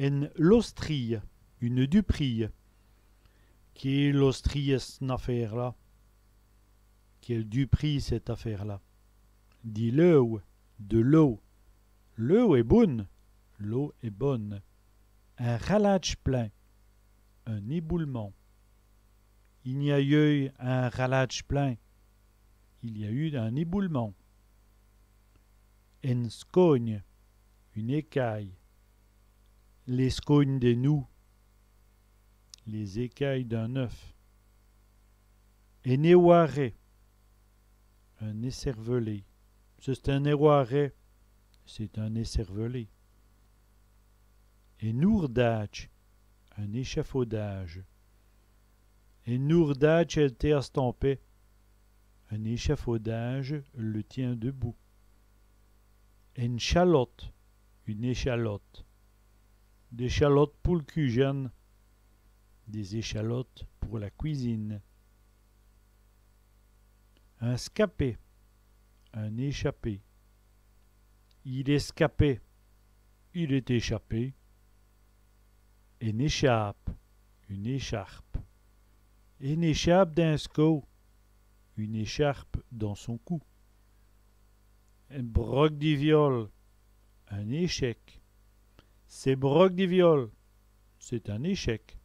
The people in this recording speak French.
En l'Austrie, une duperie. Qui est l'Austrie, cette affaire-là? Quel duperie, cette affaire-là? Dit l'eau, de l'eau. L'eau est bonne. L'eau est bonne. Un ralage plein. Un éboulement. Il n'y a eu un ralage plein. Il y a eu un éboulement. En scogne. Une écaille. Les scognes des nous. Les écailles d'un œuf. En éoiré. Un écervelé. C'est un éoiré. C'est un écervelé. En ourdage. Un échafaudage. En ourdage était estampé. Un échafaudage le tient debout. En chalotte. Une échalote. Des chalottes pour le cuisine. Des échalotes pour la cuisine. Un scapé. Un échappé. Il escapait. Il est échappé. Une écharpe. Une écharpe. Une écharpe d'un sco. Une écharpe dans son cou. Un broc de viol. Un échec. C'est broc de viol. C'est un échec.